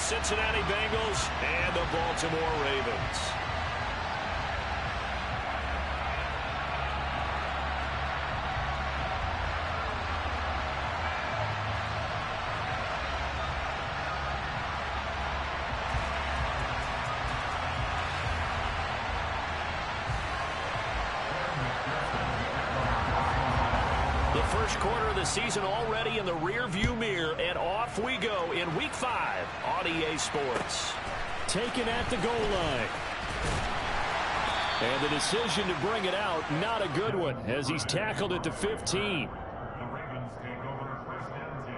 Cincinnati Bengals and the Baltimore Ravens. The first quarter of the season already in the rear-view mirror, and off we go in Week 5 on EA Sports. Taken at the goal line. And the decision to bring it out, not a good one, as he's tackled at the 15. The Ravens take over first and 10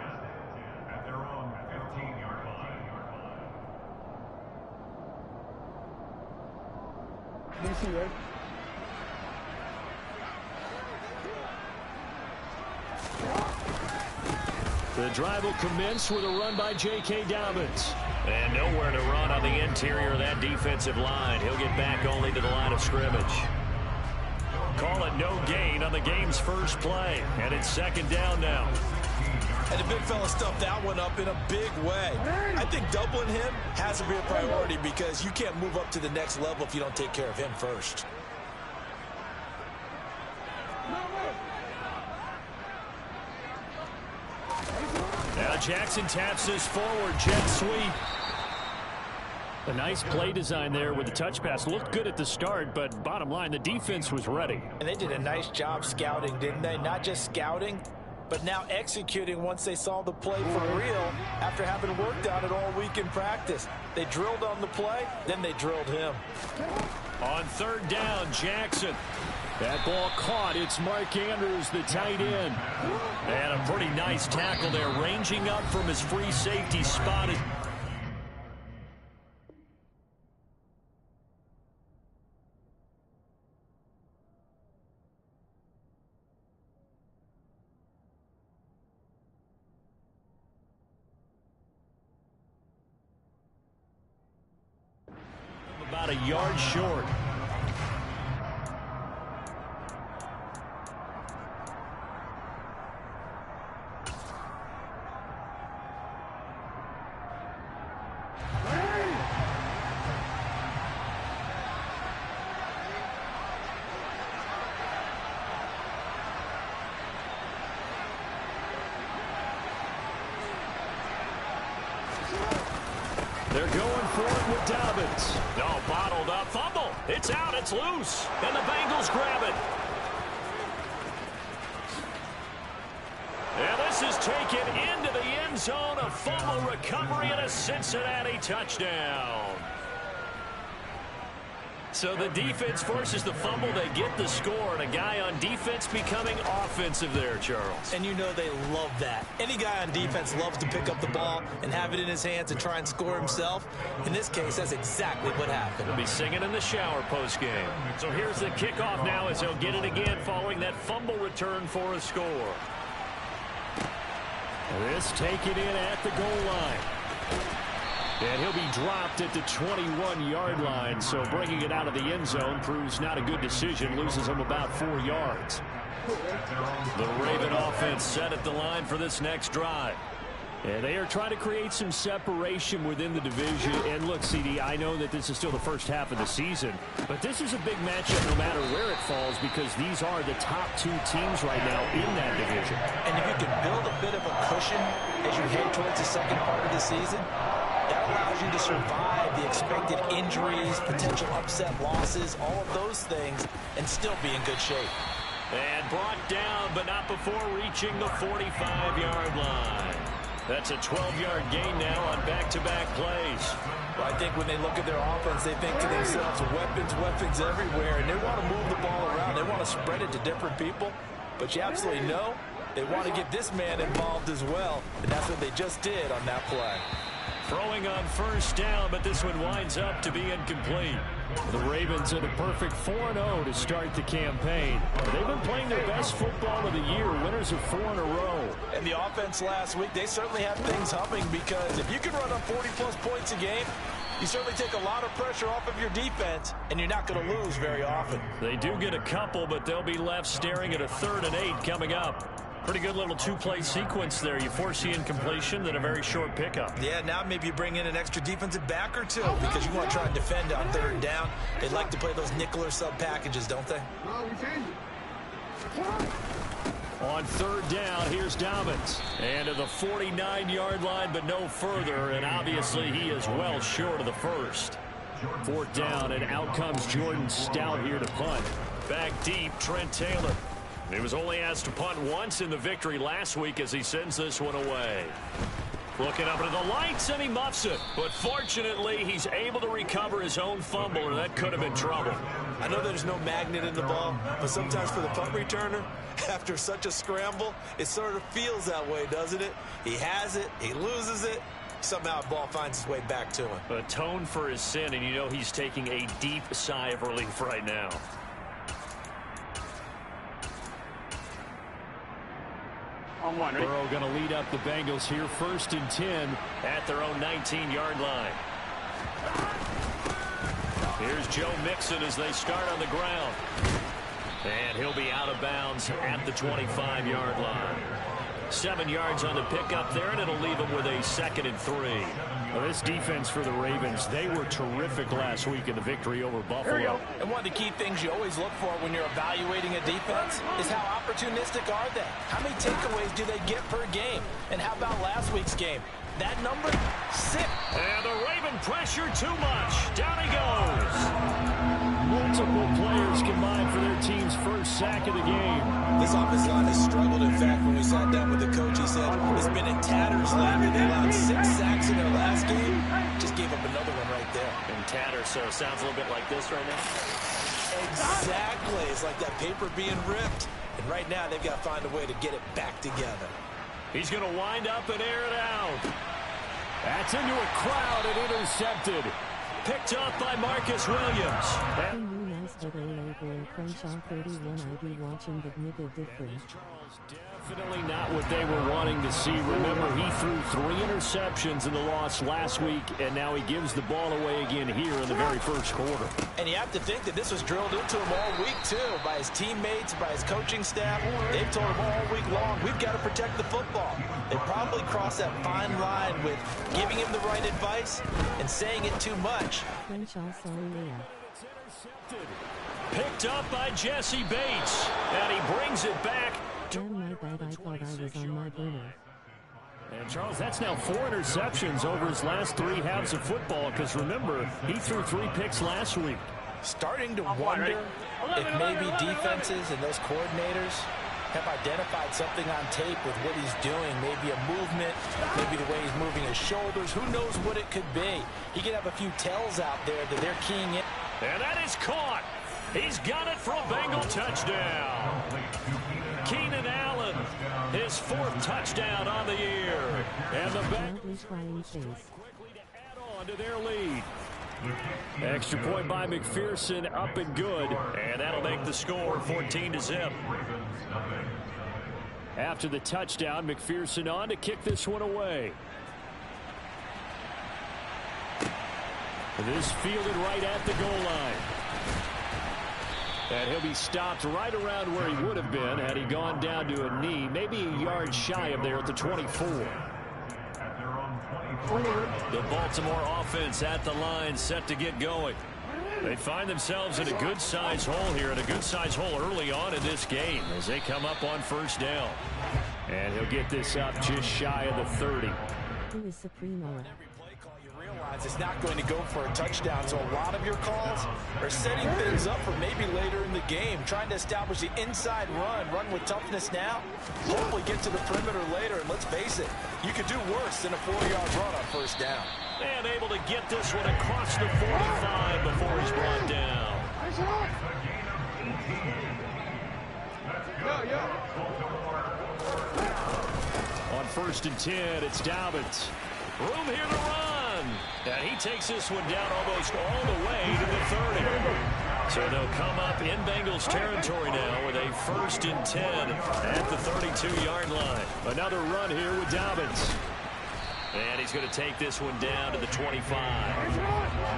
at their own 15-yard line. DC, right? The drive will commence with a run by J.K. Dobbins. And nowhere to run on the interior of that defensive line. He'll get back only to the line of scrimmage. Call it no gain on the game's first play. And it's second down now. And the big fella stuffed that one up in a big way. I think doubling him has to be a priority because you can't move up to the next level if you don't take care of him first. Now Jackson taps this forward, jet sweep. A nice play design there with the touch pass. Looked good at the start, but bottom line, the defense was ready. And they did a nice job scouting, didn't they? Not just scouting, but now executing once they saw the play for real after having worked on it all week in practice. They drilled on the play, then they drilled him. On third down, Jackson. That ball caught. It's Mark Andrews, the tight end. And a pretty nice tackle there, ranging up from his free safety spot. About a yard short. They're going for it with Dobbins. No, bottled up. Fumble. It's out. It's loose. And the Bengals grab it. And this is taken into the end zone. A fumble recovery and a Cincinnati touchdown. So the defense forces the fumble. They get the score. And a guy on defense becoming offensive there, Charles. And you know they love that. Any guy on defense loves to pick up the ball and have it in his hands and try and score himself. In this case, that's exactly what happened. He'll be singing in the shower postgame. So here's the kickoff now as he'll get it again following that fumble return for a score. This taken in at the goal line. And he'll be dropped at the 21-yard line, so bringing it out of the end zone proves not a good decision, loses him about 4 yards. The Raven offense set at the line for this next drive. And they are trying to create some separation within the division. And look, CD, I know that this is still the first half of the season, but this is a big matchup no matter where it falls because these are the top 2 teams right now in that division. And if you can build a bit of a cushion as you head towards the second part of the season, that allows you to survive the expected injuries, potential upset losses, all of those things, and still be in good shape. And brought down, but not before reaching the 45-yard line. That's a 12-yard gain now on back-to-back plays. Well, I think when they look at their offense, they think to themselves, weapons everywhere, and they want to move the ball around. They want to spread it to different people, but you absolutely know they want to get this man involved as well, and that's what they just did on that play. Throwing on first down, but this one winds up to be incomplete. The Ravens are the perfect 4-0 to start the campaign. They've been playing their best football of the year, winners of 4 in a row. And the offense last week, they certainly have things humming because if you can run up 40-plus points a game, you certainly take a lot of pressure off of your defense, and you're not going to lose very often. They do get a couple, but they'll be left staring at a 3rd and 8 coming up. Pretty good little two-play sequence there. You force the incompletion, then a very short pickup. Yeah, now maybe you bring in an extra defensive back or two because you want to try and defend on third down. They like to play those nickel or sub packages, don't they? On third down, here's Dobbins. And to the 49-yard line, but no further. And obviously, he is well short of the first. Fourth down, and out comes Jordan Stout here to punt. Back deep, Trent Taylor. He was only asked to punt once in the victory last week as he sends this one away. Looking up into the lights, and he muffs it. But fortunately, he's able to recover his own fumble, or that could have been trouble. I know there's no magnet in the ball, but sometimes for the punt returner, after such a scramble, it sort of feels that way, doesn't it? He has it, he loses it, somehow the ball finds its way back to him. Atone for his sin, and you know he's taking a deep sigh of relief right now. Burrow going to lead up the Bengals here, 1st and 10 at their own 19-yard line. Here's Joe Mixon as they start on the ground. And he'll be out of bounds at the 25-yard line. 7 yards on the pickup there, and it'll leave him with a 2nd and 3. Well, this defense for the Ravens, they were terrific last week in the victory over Buffalo. And one of the key things you always look for when you're evaluating a defense is how opportunistic are they? How many takeaways do they get per game? And how about last week's game? That number, 6. And the Raven pressure too much. Down he goes. Multiple players combined for their team's first sack of the game. This offensive line has struggled. In fact, when we sat down with the coach, he said it's been in tatters lately. They allowed 6 sacks in their last game. Just gave up another one right there. In tatters, so it sounds a little bit like this right now. Exactly. It's like that paper being ripped. And right now, they've got to find a way to get it back together. He's going to wind up and air it out. That's into a crowd and intercepted. Picked up by Marcus Williams. Definitely not what they were wanting to see. Remember, he threw 3 interceptions in the loss last week, and now he gives the ball away again here in the very first quarter. And you have to think that this was drilled into him all week, too, by his teammates, by his coaching staff. They've told him all week long, we've got to protect the football. They probably crossed that fine line with giving him the right advice and saying it too much. Picked up by Jesse Bates, and he brings it back. My bad, I thought I was on my burner. And Charles, that's now 4 interceptions over his last 3 halves of football, because remember, he threw 3 picks last week. Starting to wonder if maybe defenses and those coordinators have identified something on tape with what he's doing. Maybe a movement, maybe the way he's moving his shoulders. Who knows what it could be? He could have a few tells out there that they're keying in. And that is caught. He's got it for a Bengal touchdown. Keenan Allen, his 4th touchdown on the year. And the Bengals quickly to add on to their lead. Extra point by McPherson, up and good. And that'll make the score 14-0. After the touchdown, McPherson on to kick this one away. This fielded right at the goal line. And he'll be stopped right around where he would have been had he gone down to a knee, maybe a yard shy of there at the 24. The Baltimore offense at the line, set to get going. They find themselves in a good-sized hole here, and a good-sized hole early on in this game as they come up on 1st down. And he'll get this up just shy of the 30. Who is Supremo? It's not going to go for a touchdown, so a lot of your calls are setting things up for maybe later in the game, trying to establish the inside run with toughness now, hopefully get to the perimeter later, and let's face it, you could do worse than a 4-yard run on 1st down. And able to get this one across the 45 before he's brought down. On 1st and 10, it's Dobbins. Room here to run. And he takes this one down almost all the way to the 30. So they'll come up in Bengals territory now with a 1st and 10 at the 32-yard line. Another run here with Dobbins. And he's going to take this one down to the 25.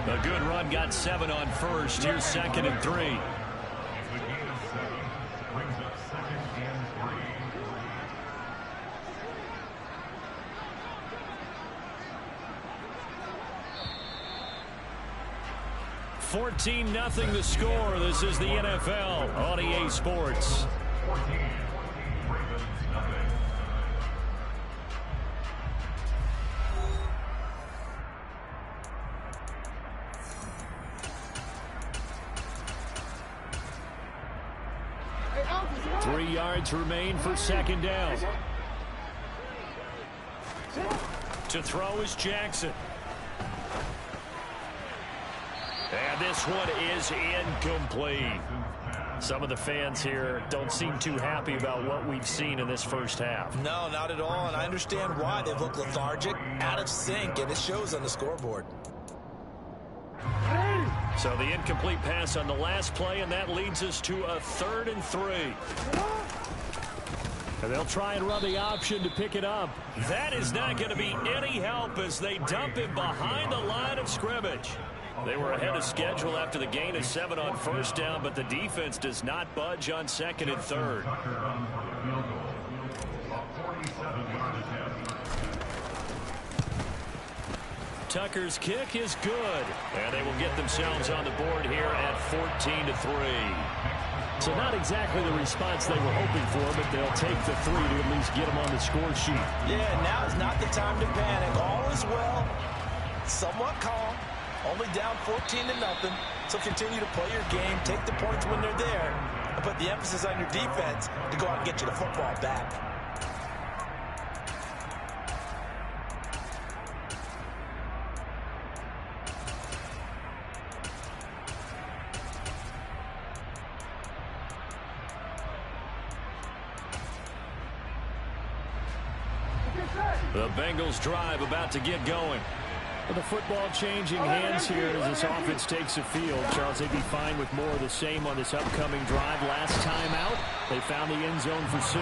A good run, got 7 on 1st. Here's 2nd and 3. 14-0 the score. This is the NFL on EA Sports. 14, Ravens nothing. Three yards remain for second down. To throw is Jackson. And this one is incomplete. Some of the fans here don't seem too happy about what we've seen in this first half. No, not at all, and I understand why. They've looked lethargic, out of sync, and it shows on the scoreboard. So the incomplete pass on the last play, and that leads us to a 3rd and 3. And they'll try and run the option to pick it up. That is not going to be any help as they dump it behind the line of scrimmage. They were ahead of schedule after the gain of 7 on first down, but the defense does not budge on 2nd and 3rd. Tucker's kick is good, and they will get themselves on the board here at 14-3. So not exactly the response they were hoping for, but they'll take the 3 to at least get them on the score sheet. Yeah, now is not the time to panic. All is well, somewhat calm, only down 14-0. So continue to play your game, take the points when they're there, and put the emphasis on your defense to go out and get you the football back. The Bengals drive about to get going. Well, the football changing hands here as this offense takes the field. Charles, they'd be fine with more of the same on this upcoming drive. Last time out, they found the end zone for 6.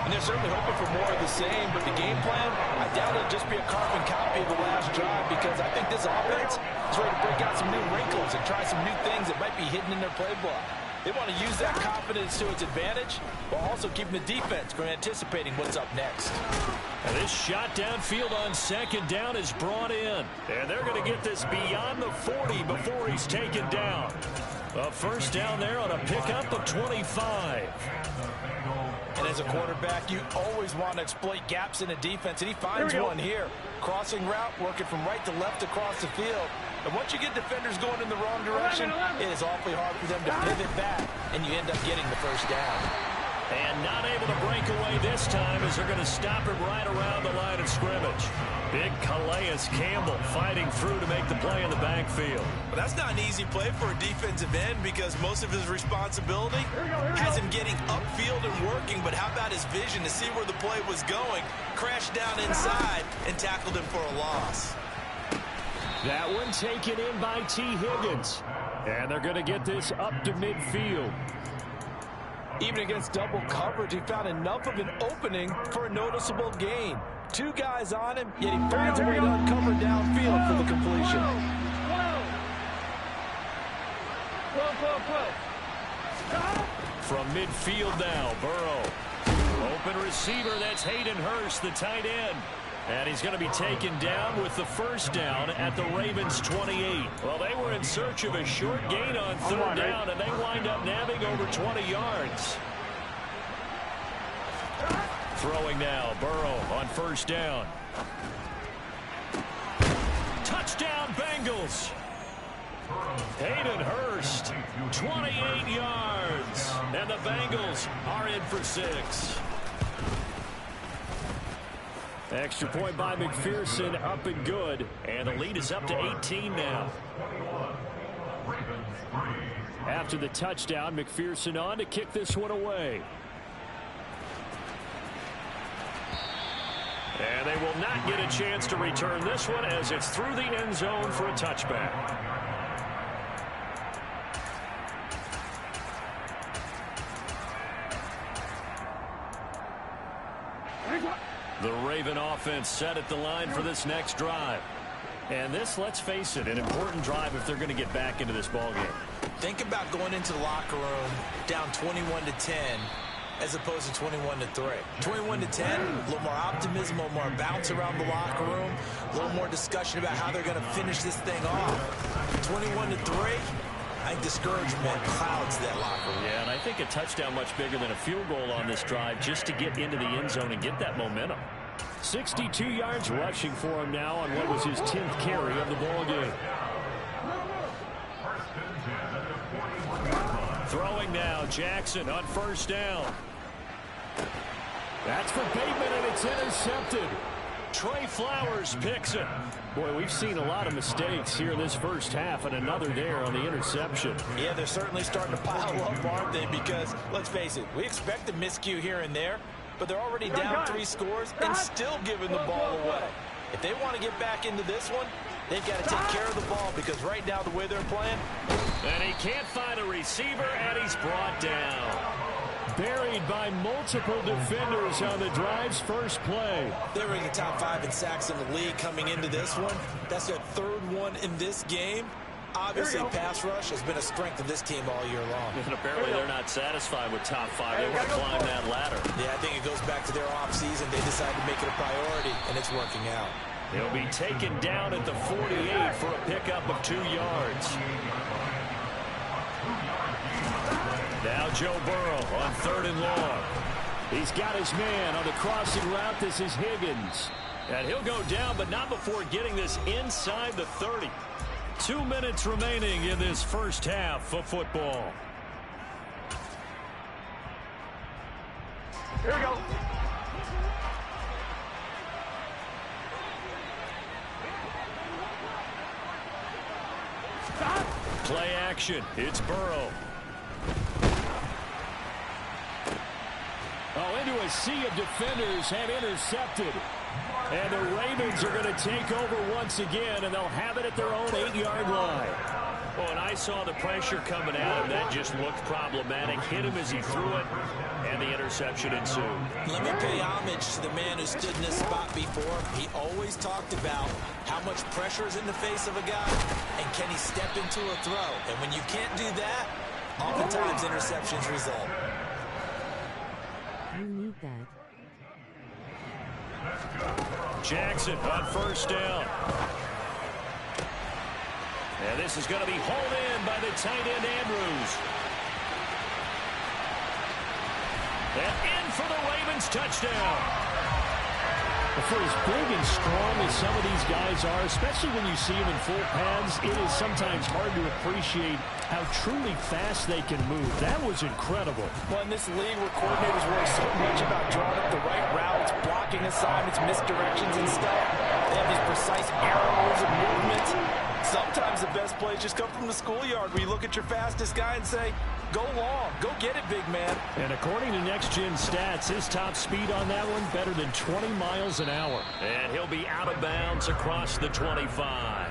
And they're certainly hoping for more of the same, but the game plan, I doubt it'll just be a carbon copy of the last drive, because I think this offense is ready to break out some new wrinkles and try some new things that might be hidden in their playbook. They want to use that confidence to its advantage while also keeping the defense from anticipating what's up next. And this shot downfield on 2nd down is brought in. And they're going to get this beyond the 40 before he's taken down. A first down there on a pickup of 25. And as a quarterback, you always want to exploit gaps in a defense, and he finds one here. Crossing route, working from right to left across the field. And once you get defenders going in the wrong direction, it is awfully hard for them to pivot back, and you end up getting the first down. And not able to break away this time as they're going to stop him right around the line of scrimmage. Big Calais Campbell fighting through to make the play in the backfield. But that's not an easy play for a defensive end, because most of his responsibility has him getting upfield and working, but how about his vision to see where the play was going, crashed down inside, and tackled him for a loss. That one taken in by T. Higgins. And they're going to get this up to midfield. Even against double coverage, he found enough of an opening for a noticeable gain. 2 guys on him, yet he finds a way to uncover downfield for the completion. From midfield now, Burrow. Open receiver, that's Hayden Hurst, the tight end. And he's going to be taken down with the first down at the Ravens' 28. Well, they were in search of a short gain on 3rd down, and they wind up nabbing over 20 yards. Throwing now, Burrow on 1st down. Touchdown, Bengals. Hayden Hurst, 28 yards. And the Bengals are in for 6. Extra point by McPherson, up and good. And the lead is up to 18 now. After the touchdown, McPherson on to kick this one away. And they will not get a chance to return this one as it's through the end zone for a touchback. The Raven offense set at the line for this next drive. And this, let's face it, an important drive if they're going to get back into this ballgame. Think about going into the locker room down 21-10 as opposed to 21-3. 21-10, a little more optimism, a little more bounce around the locker room, a little more discussion about how they're going to finish this thing off. 21-3, I think discouragement clouds that locker room. Yeah, and I think a touchdown much bigger than a field goal on this drive just to get into the end zone and get that momentum. 62 yards rushing for him now on what was his 10th carry of the ball game. Throwing now, Jackson on first down. That's for Bateman, and it's intercepted. Trey Flowers picks it. Boy, we've seen a lot of mistakes here in this first half, and another there on the interception. Yeah, they're certainly starting to pile up, aren't they? Because, let's face it, we expect a miscue here and there, but they're already down 3 scores and still giving the ball away. If they want to get back into this one, they've got to take care of the ball, because right now, the way they're playing... And he can't find a receiver, and he's brought down. Buried by multiple defenders on the drive's first play. They were in the top 5 in sacks in the league coming into this one. That's their 3rd one in this game. Obviously, pass rush has been a strength of this team all year long. And apparently they're not satisfied with top 5. They want to climb that ladder. Yeah, I think it goes back to their offseason. They decided to make it a priority, and it's working out. He'll be taken down at the 48 for a pickup of 2 yards. Now Joe Burrow on 3rd and long. He's got his man on the crossing route. This is Higgins. And he'll go down, but not before getting this inside the 30. 2 minutes remaining in this first half of football. Here we go. Play action. It's Burrow. Oh, into a sea of defenders have intercepted. And the Ravens are going to take over once again, and they'll have it at their own 8-yard line. Oh, and I saw the pressure coming at him. That just looked problematic. Hit him as he threw it, and the interception ensued. Let me pay homage to the man who stood in this spot before. He always talked about how much pressure is in the face of a guy, and can he step into a throw. And when you can't do that, oftentimes interceptions result. You need that. Jackson on first down. And this is going to be hauled in by the tight end, Andrews. And in for the Ravens touchdown. For as big and strong as some of these guys are, especially when you see them in full pads, it is sometimes hard to appreciate how truly fast they can move. That was incredible. Well, in this league where coordinators worry so much about drawing up the right routes, blocking assignments, misdirections and stuff, they have these precise arrows and movements. Sometimes the best plays just come from the schoolyard where you look at your fastest guy and say, go long, go get it, big man. And according to Next Gen Stats, his top speed on that one better than 20 miles an hour. And he'll be out of bounds across the 25.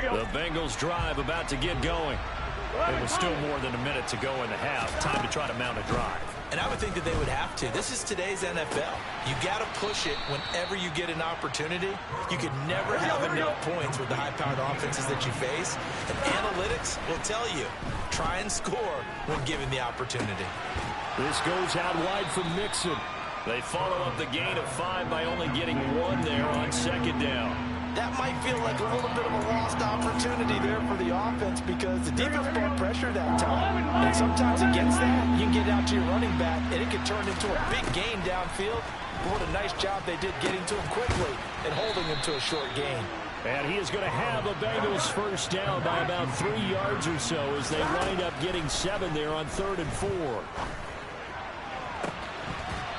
The Bengals drive about to get going. It was still more than a minute to go in the half. Time to try to mount a drive. And I would think that they would have to. This is today's NFL. You got to push it whenever you get an opportunity. You could never have enough points with the high-powered offenses that you face. And analytics will tell you, try and score when given the opportunity. This goes out wide for Mixon. They follow up the gain of 5 by only getting 1 there on 2nd down. That might feel like a little bit of a lost opportunity there for the offense because the defense brought pressure that time. And sometimes against that, you can get out to your running back, and it can turn into a big gain downfield. But what a nice job they did getting to him quickly and holding him to a short gain. And he is going to have the Bengals first down by about 3 yards or so as they wind up getting 7 there on 3rd and 4.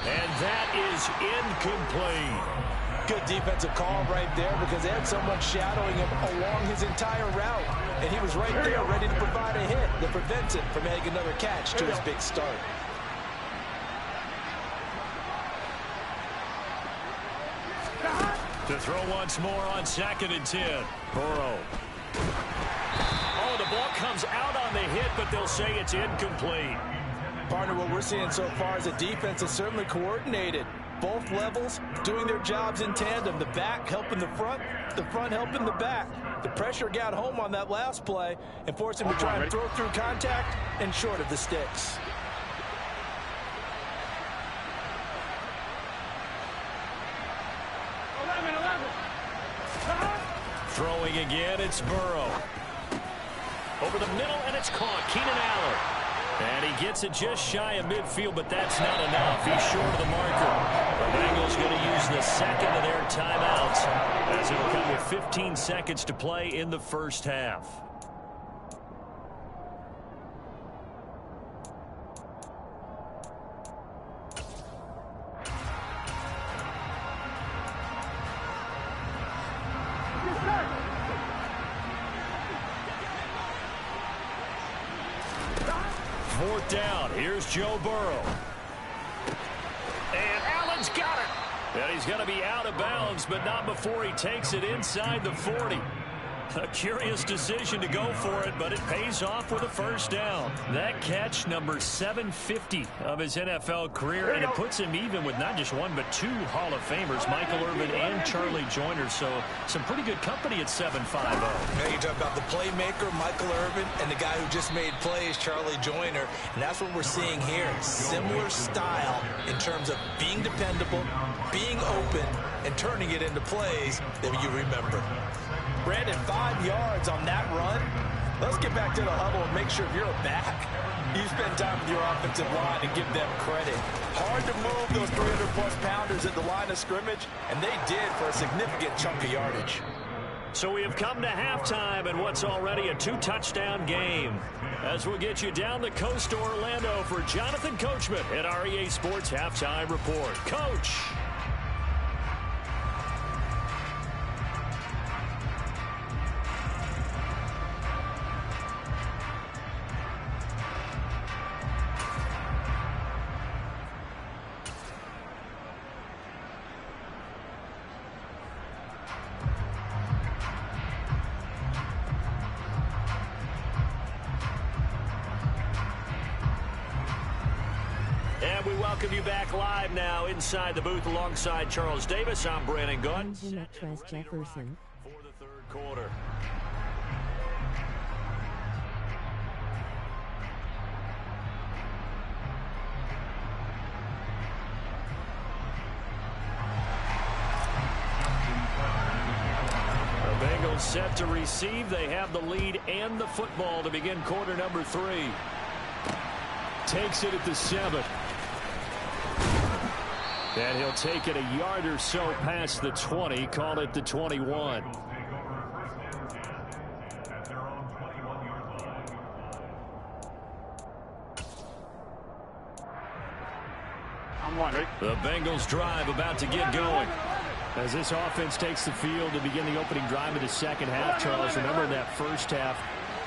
And that is incomplete. Good defensive call right there because they had someone shadowing him along his entire route. And he was right there ready to provide a hit that prevents him from having another catch to his big start. To throw once more on 2nd and 10. Burrow. Oh, the ball comes out on the hit, but they'll say it's incomplete. Partner, what we're seeing so far is a defense that's certainly coordinated. both levels doing their jobs in tandem. The back helping the front helping the back. The pressure got home on that last play and forced him to try and throw through contact and short of the sticks. Throwing again, it's Burrow. Over the middle, and it's caught. Keenan Allen. And he gets it just shy of midfield, but that's not enough. He's short of the marker. The Bengals going to use the second of their timeouts, as it'll come with 15 seconds to play in the first half. Fourth down. Here's Joe Burrow. And Allen's got it. And he's going to be out of bounds, but not before he takes it inside the 40. A curious decision to go for it, but it pays off with a first down. That catch, number 750 of his NFL career, and it puts him even with not just one, but two Hall of Famers, Michael Irvin and Charlie Joyner. So some pretty good company at 750. Now you talk about the playmaker, Michael Irvin, and the guy who just made plays, Charlie Joyner. And that's what we're seeing here. Similar style in terms of being dependable, being open, and turning it into plays that you remember. Brandon, 5 yards on that run. Let's get back to the huddle and make sure if you're a back, you spend time with your offensive line and give them credit. Hard to move those 300-plus pounders at the line of scrimmage, and they did for a significant chunk of yardage. So we have come to halftime in what's already a 2-touchdown game. As we'll get you down the coast to Orlando for Jonathan Coachman at our EA Sports Halftime Report. Coach. And we welcome you back live now inside the booth alongside Charles Davis. I'm Brandon Gunn. Jefferson. For the third quarter. The Bengals set to receive. They have the lead and the football to begin quarter number 3. Takes it at the 7. And he'll take it a yard or so past the 20, call it the 21. The Bengals drive about to get going. As this offense takes the field to begin the opening drive of the second half, Charles, remember that first half,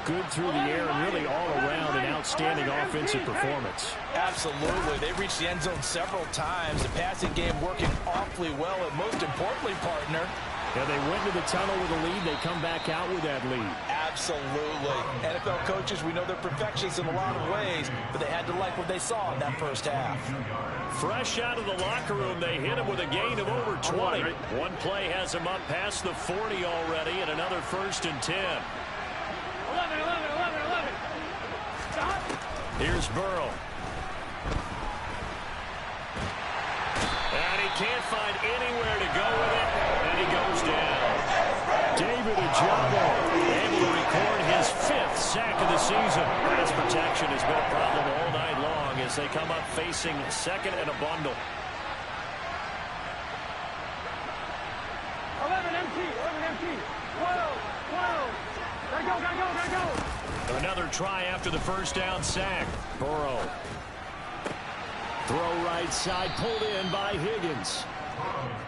good through the air and really all around an outstanding offensive performance. Absolutely. They reached the end zone several times. The passing game working awfully well, and most importantly, partner, Yeah, they went to the tunnel with a lead. They come back out with that lead. absolutely. NFL coaches, we know they're perfectionists in a lot of ways, but they had to like what they saw in that first half. Fresh out of the locker room, they hit him with a gain of over 20. One play has him up past the 40 already, and another 1st and 10. 11. Stop. Here's Burrow. And he can't find anywhere to go with it, and he goes down. David Ojabo Able to record his 5th sack of the season. Pass protection has been a problem all night long as they come up facing second and a bundle. 11 empty. 12. Gotta go. Another try after the first down sack. Burrow. Throw right side, pulled in by Higgins.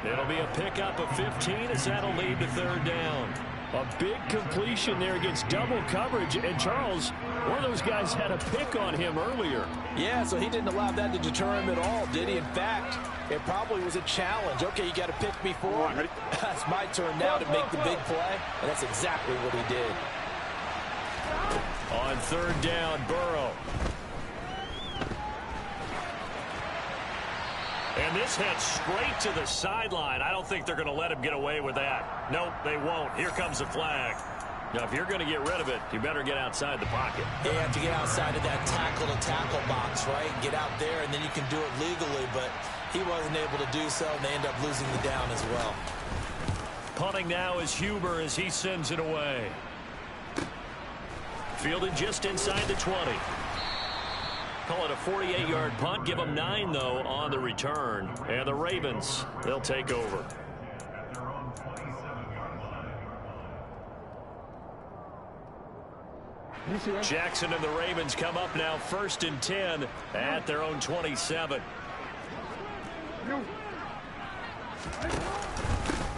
It'll be a pickup of 15 as that'll lead to 3rd down. A big completion there against double coverage. And Charles, one of those guys had a pick on him earlier. Yeah, so he didn't allow that to deter him at all, did he? In fact, it probably was a challenge. Okay, you got to pick me for it. It's my turn now to make the big play, and that's exactly what he did. On 3rd down, Burrow. And this heads straight to the sideline. I don't think they're going to let him get away with that. Nope, they won't. Here comes the flag. Now, if you're going to get rid of it, you better get outside the pocket. You have to get outside of that tackle-to-tackle box, right? Get out there, and then you can do it legally. But he wasn't able to do so, and they end up losing the down as well. Punting now is Huber as he sends it away. Fielded just inside the 20. Call it a 48-yard punt. Give them 9, though, on the return. And the Ravens, they'll take over. Jackson and the Ravens come up now 1st and 10 at their own 27.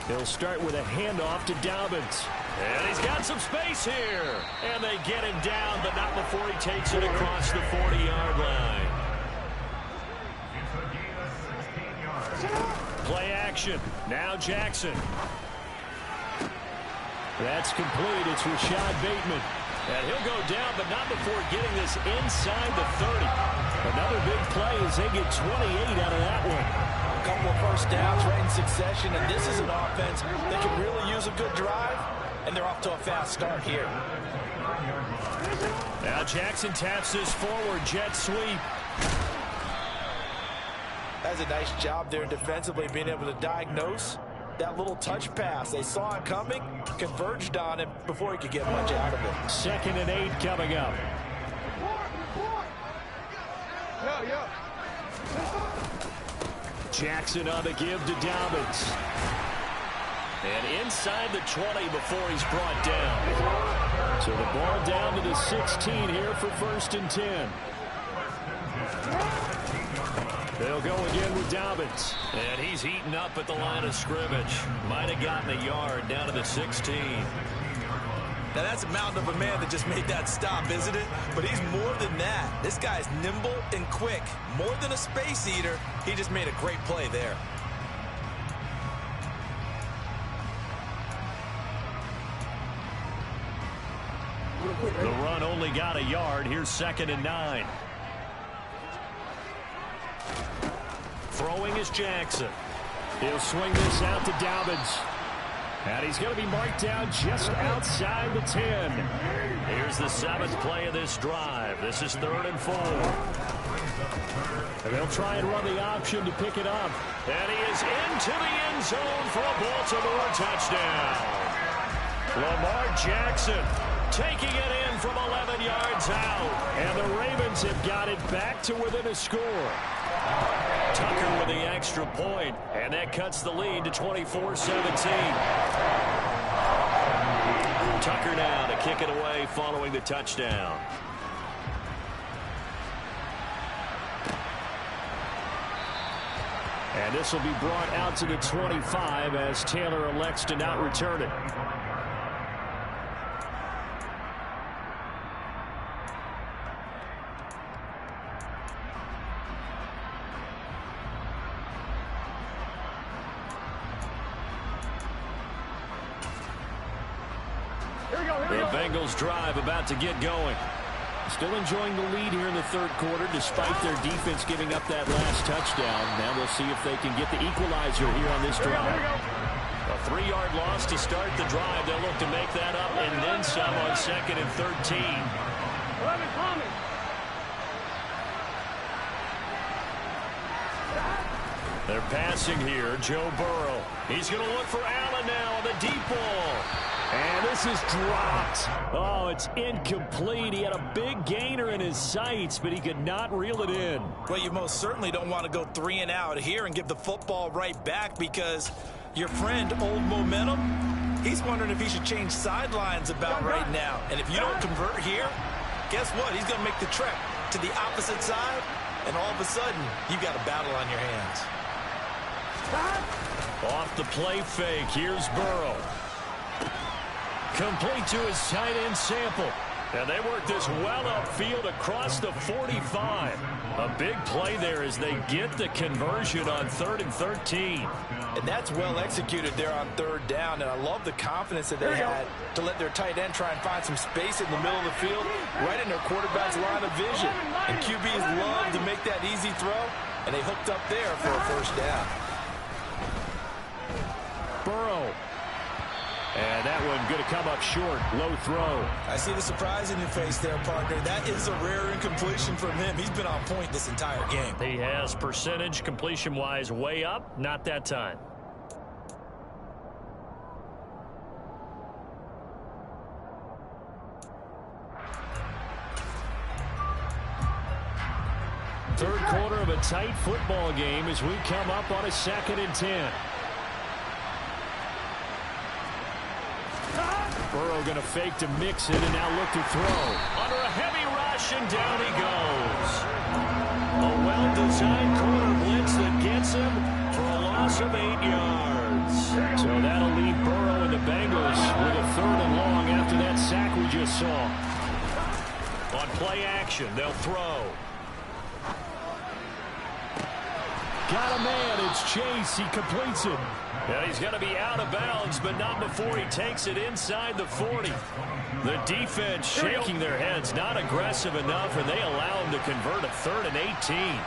They'll start with a handoff to Dobbins. And he's got some space here. And they get him down, but not before he takes it across the 40-yard line. Play action. Now Jackson. That's complete. It's Rashad Bateman. And he'll go down, but not before getting this inside the 30. Another big play as they get 28 out of that one. A couple of first downs right in succession, and this is an offense that can really use a good drive, and they're off to a fast start here. Now Jackson taps this forward jet sweep. That's a nice job there defensively, being able to diagnose that little touch pass. They saw it coming, converged on him before he could get much out of it. 2nd and 8 coming up. Jackson on the give to Dobbins. And inside the 20 before he's brought down. So the ball down to the 16 here for 1st and 10. They'll go again with Dobbins. And he's eaten up at the line of scrimmage. Might have gotten a yard down to the 16. Now that's a mountain of a man that just made that stop, isn't it? But he's more than that. This guy's nimble and quick. More than a space eater, he just made a great play there. The run only got a yard. Here's 2nd and 9. Throwing is Jackson. He'll swing this out to Dobbins. And he's going to be marked down just outside the 10. Here's the 7th play of this drive. This is 3rd and 4. And they'll try and run the option to pick it up. And he is into the end zone for a Baltimore touchdown. Lamar Jackson taking it in from 11 yards out. And the Ravens have got it back to within a score. Tucker with the extra point, and that cuts the lead to 24-17. Tucker now to kick it away following the touchdown. And this will be brought out to the 25 as Taylor elects to not return it. The Bengals drive about to get going. Still enjoying the lead here in the 3rd quarter despite their defense giving up that last touchdown. Now we'll see if they can get the equalizer here on this drive. A 3-yard loss to start the drive. They'll look to make that up and then some on 2nd and 13. 11 coming. They're passing here. Joe Burrow. He's going to look for Allen now on the deep ball. And this is dropped. Oh, it's incomplete. He had a big gainer in his sights, but he could not reel it in. Well, you most certainly don't want to go 3 and out here and give the football right back because your friend, Old Momentum, he's wondering if he should change sidelines about right now. And if you don't convert here, guess what? He's going to make the trek to the opposite side, and all of a sudden, you've got a battle on your hands. Off the play fake. Here's Burrow. Complete to his tight end Sample. And they work this well upfield across the 45. A big play there as they get the conversion on 3rd and 13. And that's well executed there on 3rd down. And I love the confidence that they had to let their tight end try and find some space in the middle of the field, right in their quarterback's line of vision. And QBs love to make that easy throw. and they hooked up there for a first down. Burrow. And that one going to come up short. Low throw. I see the surprise in your face there, partner. That is a rare incompletion from him. He's been on point this entire game. He has percentage completion-wise way up. Not that time. Third quarter of a tight football game as we come up on a 2nd and 10. Burrow going to fake to Mixon and now look to throw. Under a heavy rush, and down he goes. A well-designed corner blitz that gets him for a loss of 8 yards. So that'll leave Burrow and the Bengals with a 3rd and long after that sack we just saw. On play action, they'll throw. Got a man. It's Chase. He completes it. Yeah, he's going to be out of bounds, but not before he takes it inside the 40. The defense shaking their heads, not aggressive enough, and they allow him to convert a 3rd and 18.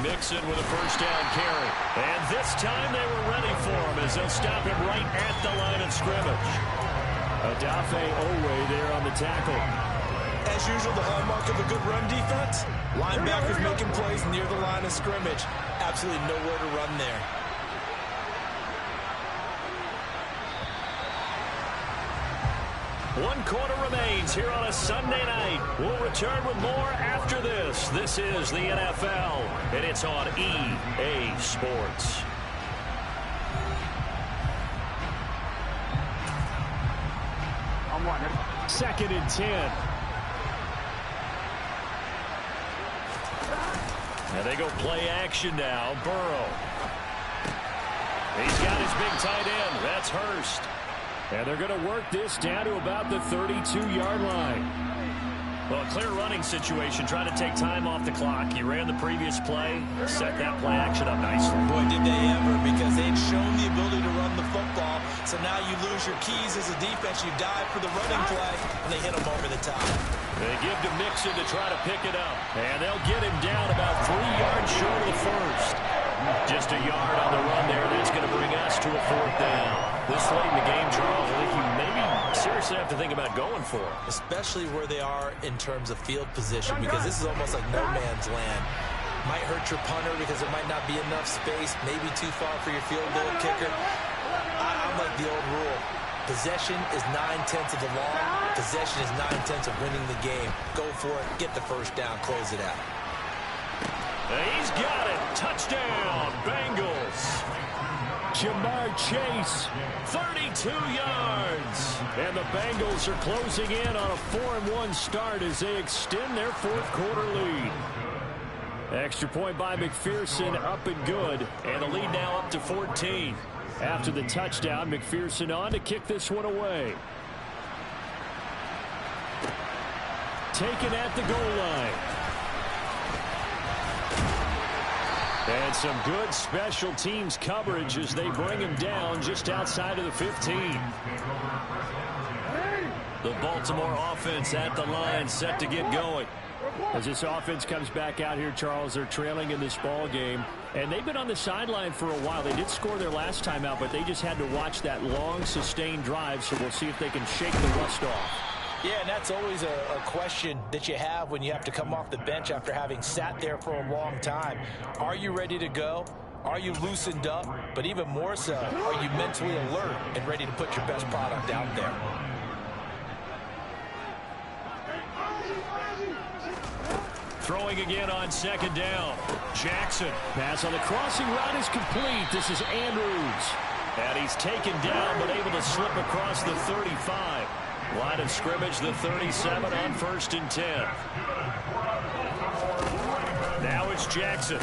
Mixon with a first down carry. And this time they were ready for him as they'll stop him right at the line of scrimmage. Odafe Owe there on the tackle. As usual, the hallmark of a good run defense, linebackers making plays near the line of scrimmage. Absolutely nowhere to run there. One quarter remains here on a Sunday night. We'll return with more after this. This is the NFL, and it's on EA Sports. I'm watching. 2nd and 10. Now they go play action now. Burrow. He's got his big tight end. That's Hurst. And they're going to work this down to about the 32-yard line. Well, a clear running situation. Trying to take time off the clock. He ran the previous play. Set that play action up nicely. Boy, did they ever, because they'd shown the ability to run the football. So now you lose your keys as a defense. You dive for the running play, and they hit him over the top. They give to Mixon to try to pick it up. And they'll get him down about 3 yards short of the first. Just a yard on the run there. That's going to bring us to a 4th down. This late in the game, Charles, I think you maybe seriously have to think about going for it. Especially where they are in terms of field position, because this is almost like no man's land. Might hurt your punter because there might not be enough space, maybe too far for your field goal kicker. I'm like the old rule. Possession is 9/10 of the law. Possession is 9/10 of winning the game. Go for it. Get the first down. Close it out. He's got it. Touchdown, Bengals. Jamar Chase. 32 yards. And the Bengals are closing in on a 4-1 start as they extend their 4th quarter lead. Extra point by McPherson, up and good. And the lead now up to 14. After the touchdown, McPherson on to kick this one away. Taken at the goal line. And some good special teams coverage as they bring him down just outside of the 15. The Baltimore offense at the line, set to get going. As this offense comes back out here, Charles, they're trailing in this ball game. And they've been on the sideline for a while. They did score their last time out, but they just had to watch that long, sustained drive. So we'll see if they can shake the rust off. Yeah, and that's always a question that you have when you have to come off the bench after having sat there for a long time. Are you ready to go? Are you loosened up? But even more so, are you mentally alert and ready to put your best product out there? Throwing again on 2nd down. Jackson. Pass on the crossing route is complete. This is Andrews. And he's taken down but able to slip across the 35. Line of scrimmage, the 37 on 1st and 10. Now it's Jackson.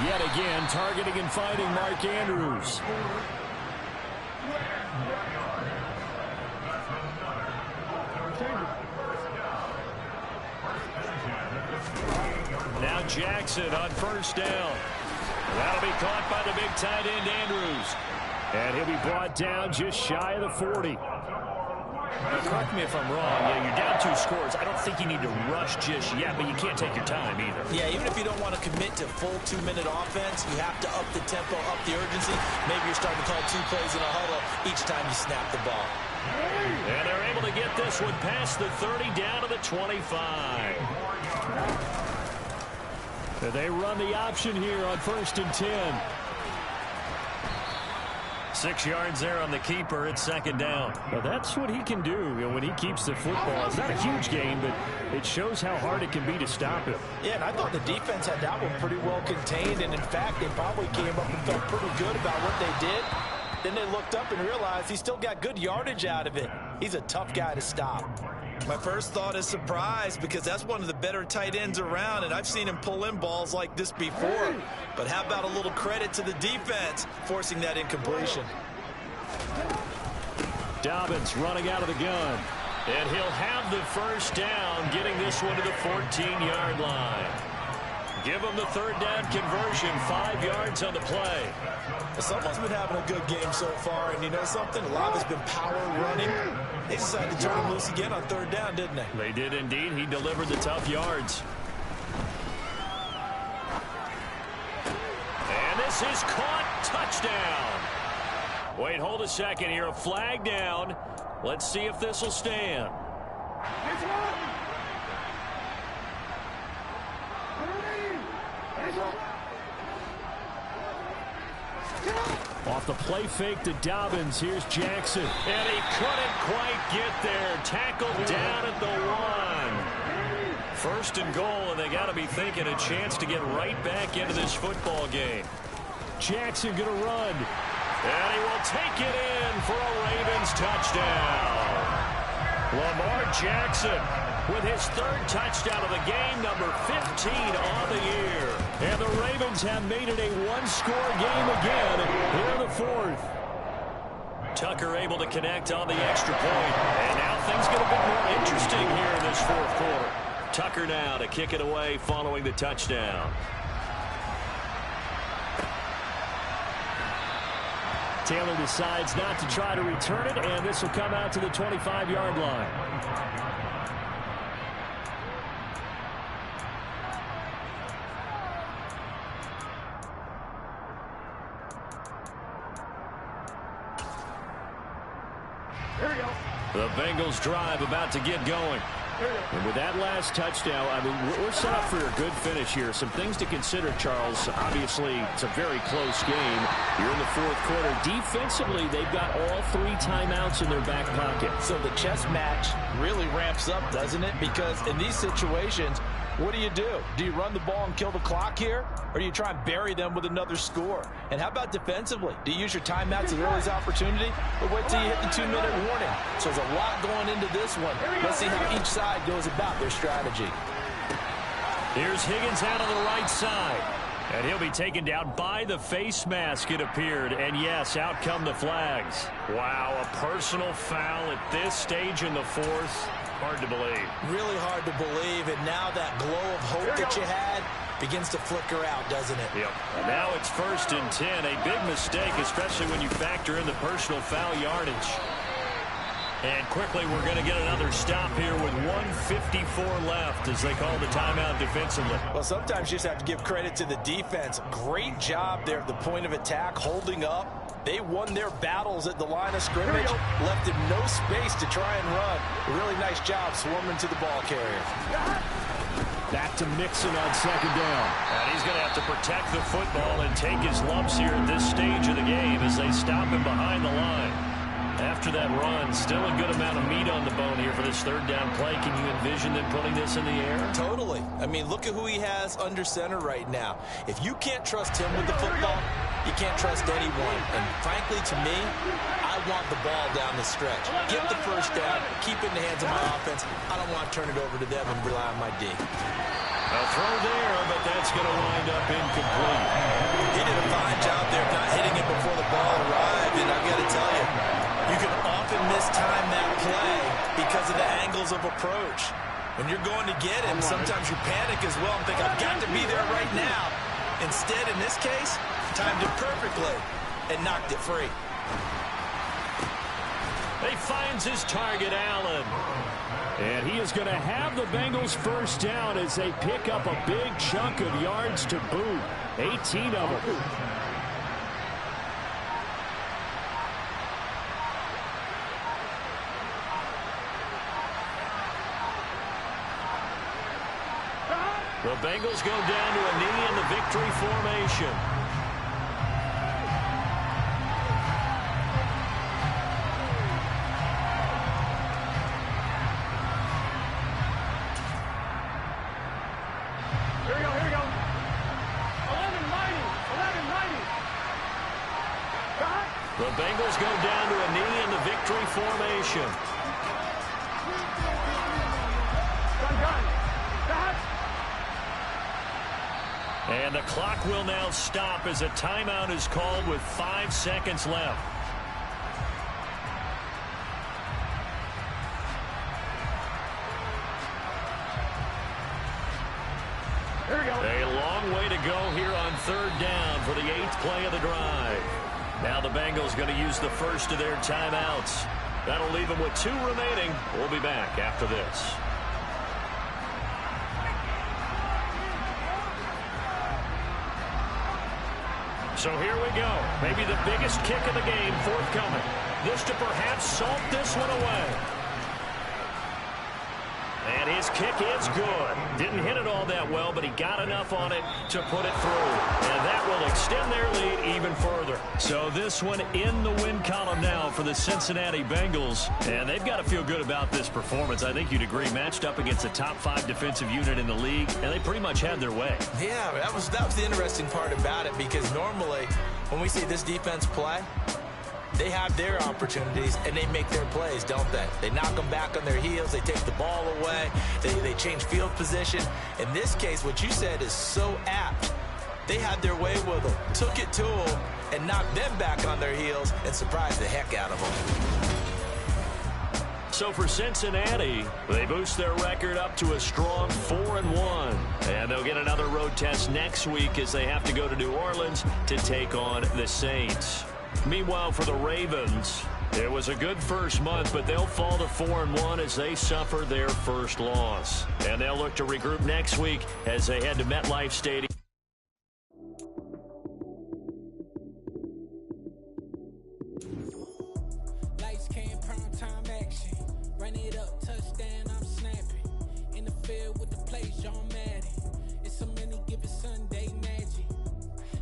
Yet again, targeting and finding Mark Andrews. Now Jackson on 1st down. That'll be caught by the big tight end, Andrews. And he'll be brought down just shy of the 40. Correct me if I'm wrong. Yeah, you're down 2 scores. I don't think you need to rush just yet, but you can't take your time either. Yeah, even if you don't want to commit to full 2-minute offense, you have to up the tempo, up the urgency. Maybe you're starting to call 2 plays in a huddle each time you snap the ball. And they're able to get this one past the 30 down to the 25. They run the option here on 1st and 10. 6 yards there on the keeper. It's 2nd down. Well, that's what he can do when he keeps the football. It's not a huge gain, but it shows how hard it can be to stop him. Yeah, and I thought the defense had that one pretty well contained, and in fact, they probably came up and felt pretty good about what they did. Then they looked up and realized he still got good yardage out of it. He's a tough guy to stop. My first thought is surprise, because that's one of the better tight ends around, and I've seen him pull in balls like this before. But how about a little credit to the defense forcing that incompletion? Dobbins running out of the gun. And he'll have the 1st down, getting this one to the 14-yard line. Give him the 3rd down conversion, 5 yards on the play. Someone's been having a good game so far, and you know something? A lot has been power running. They decided to turn him loose again on 3rd down, didn't they? They did indeed. He delivered the tough yards. And this is caught. Touchdown. Wait, hold a second here. A flag down. Let's see if this will stand. Off the play fake to Dobbins. Here's Jackson. And he couldn't quite get there. Tackled down at the 1. 1st and goal, and they got to be thinking a chance to get right back into this football game. Jackson going to run. And he will take it in for a Ravens touchdown. Lamar Jackson with his 3rd touchdown of the game, number 15 on the year. And the Ravens have made it a 1-score game again here in the 4th. Tucker able to connect on the extra point. And now things get a bit more interesting here in this 4th quarter. Tucker now to kick it away following the touchdown. Taylor decides not to try to return it, and this will come out to the 25-yard line. The Bengals drive about to get going. And with that last touchdown, I mean, we're set up for a good finish here. Some things to consider, Charles. Obviously, it's a very close game. You're in the 4th quarter. Defensively, they've got all 3 timeouts in their back pocket. So the chess match really ramps up, doesn't it? Because in these situations, what do? Do you run the ball and kill the clock here? Or do you try and bury them with another score? And how about defensively? Do you use your timeouts as early as opportunity? Or wait till you hit the 2-minute warning? So there's a lot going into this one. Let's see how each side goes about their strategy. Here's Higgins out on the right side. And he'll be taken down by the face mask, it appeared. And yes, out come the flags. Wow, a personal foul at this stage in the 4th. Hard to believe. Really hard to believe. And now that glow of hope that you had begins to flicker out, doesn't it? Yep. And now it's 1st and 10. A big mistake, especially when you factor in the personal foul yardage. And quickly, we're going to get another stop here with 1:54 left as they call the timeout defensively. Well, sometimes you just have to give credit to the defense. Great job there at the point of attack, holding up. They won their battles at the line of scrimmage, left him no space to try and run. A really nice job swarming to the ball carrier. Back to Mixon on 2nd down. And he's going to have to protect the football and take his lumps here at this stage of the game as they stop him behind the line. After that run, still a good amount of meat on the bone here for this 3rd down play. Can you envision them putting this in the air? Totally. I mean, look at who he has under center right now. If you can't trust him with the football, you can't trust anyone. And frankly, to me, I want the ball down the stretch. Get the 1st down, keep it in the hands of my offense. I don't want to turn it over to them and rely on my D. A throw there, but that's going to wind up incomplete. He did a fine job there of not hitting it before the ball arrived, and I've got to tell you, you can often mistime that play because of the angles of approach. When you're going to get him, sometimes you panic as well and think, I've got to be there right now. Instead, in this case, timed it perfectly and knocked it free. They he finds his target, Allen. And he is going to have the Bengals first down as they pick up a big chunk of yards to boot. 18 of them. The Bengals go down to a knee in the victory formation. Here we go. 11 mighty. The Bengals go down to a knee in the victory formation. Gun. And the clock will now stop as a timeout is called with 5 seconds left. Here we go. A long way to go here on third down for the 8th play of the drive. Now the Bengals going to use the first of their timeouts. That'll leave them with 2 remaining. We'll be back after this. So here we go. Maybe the biggest kick of the game forthcoming. This to perhaps salt this one away. And his kick is good. Didn't hit it all that well, but he got enough on it to put it through. And that will extend their lead even further. So this one in the win column now for the Cincinnati Bengals. And they've got to feel good about this performance. I think you'd agree, matched up against a top 5 defensive unit in the league, and they pretty much had their way. Yeah, that was the interesting part about it, because normally when we see this defense play, they have their opportunities, and they make their plays, don't they? They knock them back on their heels. They take the ball away. They change field position. In this case, what you said is so apt. They had their way with them, took it to them, and knocked them back on their heels and surprised the heck out of them. So for Cincinnati, they boost their record up to a strong 4-1. And they'll get another road test next week as they have to go to New Orleans to take on the Saints. Meanwhile, for the Ravens, it was a good first month, but they'll fall to 4-1 as they suffer their first loss. And they'll look to regroup next week as they head to MetLife Stadium. Lights, cam, prime time action. Run it up, touchdown, I'm snapping. In the field with the plays, John Madden. It's so many given Sunday magic.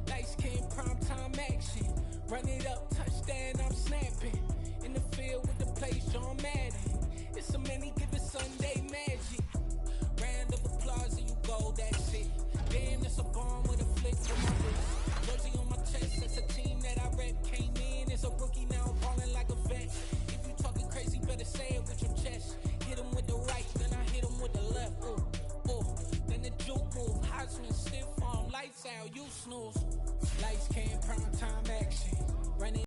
Lights, cam, prime time action. Run it up, touchdown, I'm snapping. In the field with the plays, John Madden. It's so many given Sunday magic. Round of applause and you go, that's it. Damn, it's a bomb with a flick from my wrist. Jersey on my chest, that's a team that I rep. Came in as a rookie, now I'm balling like a vet. If you talking crazy, better say it with your chest. Hit him with the right, then I hit him with the left. Ooh, ooh. Then the juke move, Heisman, stiff arm, lights out, you snooze. Lights, cam, prime time action. Running